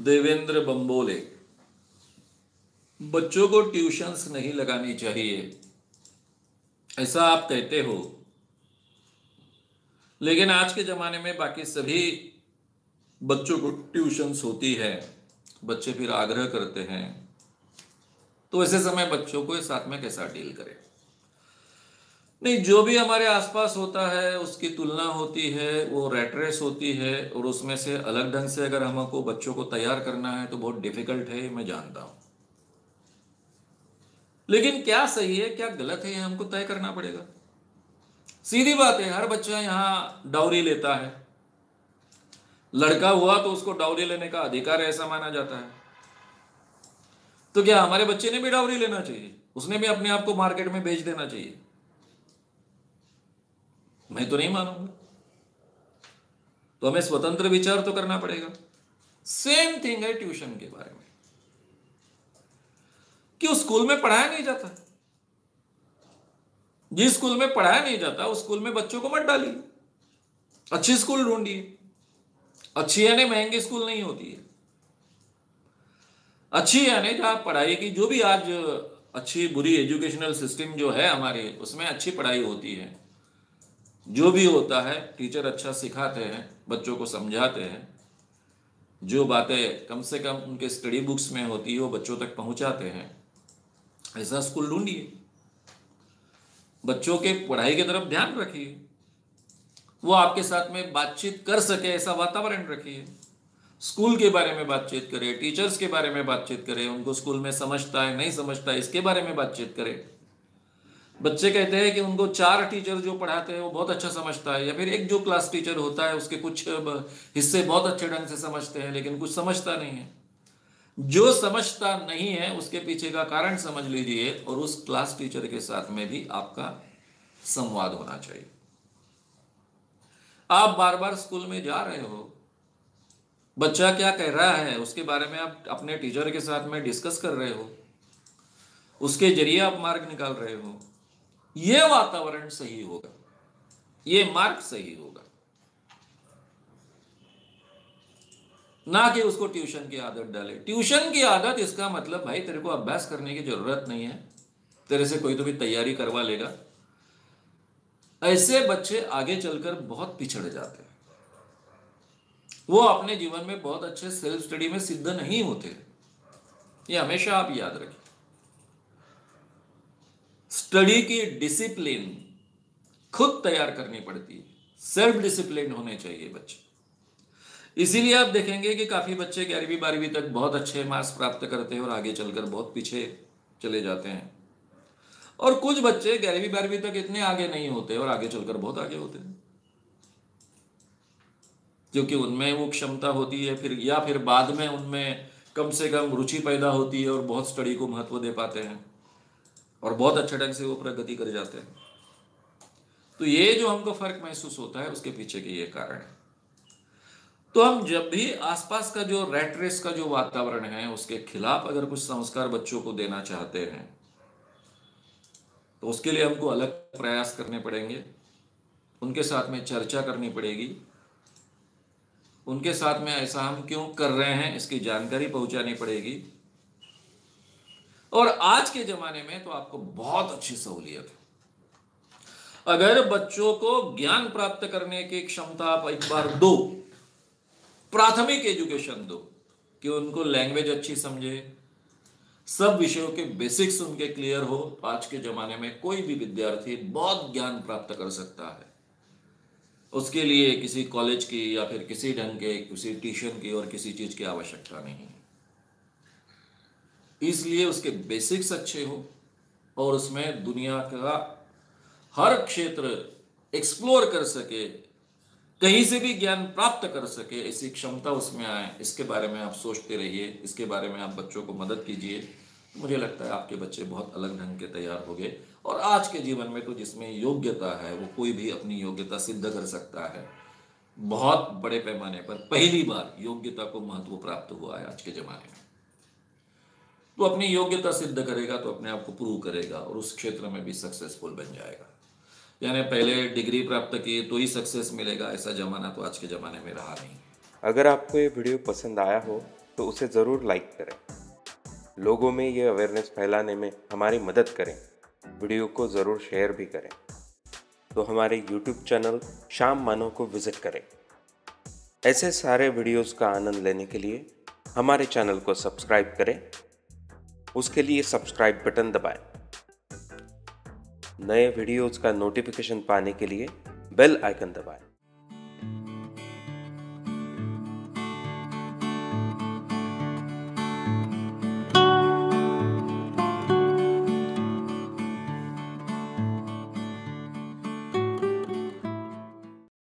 देवेंद्र बंबोले, बच्चों को ट्यूशंस नहीं लगानी चाहिए ऐसा आप कहते हो, लेकिन आज के ज़माने में बाकी सभी बच्चों को ट्यूशंस होती है, बच्चे फिर आग्रह करते हैं, तो ऐसे समय बच्चों को साथ में कैसा डील करें? नहीं, जो भी हमारे आसपास होता है उसकी तुलना होती है, वो रैट रेस होती है, और उसमें से अलग ढंग से अगर हमको बच्चों को तैयार करना है तो बहुत डिफिकल्ट है, मैं जानता हूं। लेकिन क्या सही है क्या गलत है, ये हमको तय करना पड़ेगा। सीधी बात है, हर बच्चा यहां डाउरी लेता है। लड़का हुआ तो उसको डाउरी लेने का अधिकार है ऐसा माना जाता है, तो क्या हमारे बच्चे ने भी डाउरी लेना चाहिए? उसने भी अपने आप को मार्केट में बेच देना चाहिए? मैं तो नहीं मानूंगा। तो हमें स्वतंत्र विचार तो करना पड़ेगा। सेम थिंग है ट्यूशन के बारे में। क्यों स्कूल में पढ़ाया नहीं जाता? जिस स्कूल में पढ़ाया नहीं जाता उस स्कूल में बच्चों को मत डालिए, अच्छी स्कूल ढूंढिए। अच्छी यानी महंगी स्कूल नहीं होती है, अच्छी यानी जहां पढ़ाई की जो भी आज अच्छी बुरी एजुकेशनल सिस्टम जो है हमारे, उसमें अच्छी पढ़ाई होती है। जो भी होता है टीचर अच्छा सिखाते हैं, बच्चों को समझाते हैं, जो बातें कम से कम उनके स्टडी बुक्स में होती है वो बच्चों तक पहुंचाते हैं। ऐसा स्कूल ढूंढिए, बच्चों के पढ़ाई की तरफ ध्यान रखिए, वो आपके साथ में बातचीत कर सके ऐसा वातावरण रखिए। स्कूल के बारे में बातचीत करें, टीचर्स के बारे में बातचीत करें, उनको स्कूल में समझता है नहीं समझता है इसके बारे में बातचीत करें। बच्चे कहते हैं कि उनको 4 टीचर जो पढ़ाते हैं वो बहुत अच्छा समझता है, या फिर एक जो क्लास टीचर होता है उसके कुछ हिस्से बहुत अच्छे ढंग से समझते हैं लेकिन कुछ समझता नहीं है। जो समझता नहीं है उसके पीछे का कारण समझ लीजिए, और उस क्लास टीचर के साथ में भी आपका संवाद होना चाहिए। आप बार बार स्कूल में जा रहे हो, बच्चा क्या कह रहा है उसके बारे में आप अपने टीचर के साथ में डिस्कस कर रहे हो, उसके जरिए आप मार्ग निकाल रहे हो, यह वातावरण सही होगा, यह मार्ग सही होगा। ना कि उसको ट्यूशन की आदत डाले। ट्यूशन की आदत इसका मतलब भाई तेरे को अभ्यास करने की जरूरत नहीं है, तेरे से कोई तो भी तैयारी करवा लेगा। ऐसे बच्चे आगे चलकर बहुत पिछड़ जाते हैं, वो अपने जीवन में बहुत अच्छे सेल्फ स्टडी में सिद्ध नहीं होते। ये हमेशा आप याद रखिए। स्टडी की डिसिप्लिन खुद तैयार करनी पड़ती है, सेल्फ डिसिप्लिन होने चाहिए बच्चे। इसीलिए आप देखेंगे कि काफी बच्चे 11वीं 12वीं तक बहुत अच्छे मार्क्स प्राप्त करते हैं और आगे चलकर बहुत पीछे चले जाते हैं, और कुछ बच्चे 11वीं 12वीं तक इतने आगे नहीं होते और आगे चलकर बहुत आगे होते हैं, क्योंकि उनमें वो क्षमता होती है फिर, या फिर बाद में उनमें कम से कम रुचि पैदा होती है और बहुत स्टडी को महत्व दे पाते हैं और बहुत अच्छे ढंग से वो प्रगति कर जाते हैं। तो ये जो हमको फर्क महसूस होता है उसके पीछे के ये कारण है। तो हम जब भी आसपास का जो रैट रेस का जो वातावरण है उसके खिलाफ अगर कुछ संस्कार बच्चों को देना चाहते हैं तो उसके लिए हमको अलग प्रयास करने पड़ेंगे, उनके साथ में चर्चा करनी पड़ेगी, उनके साथ में ऐसा हम क्यों कर रहे हैं इसकी जानकारी पहुंचानी पड़ेगी। और आज के जमाने में तो आपको बहुत अच्छी सहूलियत है। अगर बच्चों को ज्ञान प्राप्त करने की क्षमता आप एक बार दो, प्राथमिक एजुकेशन दो कि उनको लैंग्वेज अच्छी समझे, सब विषयों के बेसिक्स उनके क्लियर हो, तो आज के जमाने में कोई भी विद्यार्थी बहुत ज्ञान प्राप्त कर सकता है। उसके लिए किसी कॉलेज की या फिर किसी ढंग के किसी ट्यूशन की और किसी चीज की आवश्यकता नहीं। इसलिए उसके बेसिक्स अच्छे हो और उसमें दुनिया का हर क्षेत्र एक्सप्लोर कर सके, कहीं से भी ज्ञान प्राप्त कर सके, ऐसी क्षमता उसमें आए, इसके बारे में आप सोचते रहिए, इसके बारे में आप बच्चों को मदद कीजिए। तो मुझे लगता है आपके बच्चे बहुत अलग ढंग के तैयार हो गए। और आज के जीवन में तो जिसमें योग्यता है वो कोई भी अपनी योग्यता सिद्ध कर सकता है। बहुत बड़े पैमाने पर पहली बार योग्यता को महत्व प्राप्त हुआ है आज के जमाने में। तो अपनी योग्यता सिद्ध करेगा तो अपने आप को प्रूव करेगा और उस क्षेत्र में भी सक्सेसफुल बन जाएगा। यानी पहले डिग्री प्राप्त की तो ही सक्सेस मिलेगा, ऐसा जमाना तो आज के ज़माने में रहा नहीं। अगर आपको ये वीडियो पसंद आया हो तो तो उसे ज़रूर लाइक करें। लोगों में ये अवेयरनेस फैलाने में हमारी मदद करें। वीडियो को ज़रूर शेयर भी करें। तो हमारे YouTube चैनल श्याम मानव को विज़िट करें। ऐसे सारे वीडियोस का आनंद लेने के लिए हमारे चैनल को सब्सक्राइब करें। उसके लिए सब्सक्राइब बटन दबाएं। नए वीडियोस का नोटिफिकेशन पाने के लिए बेल आइकन दबाएं।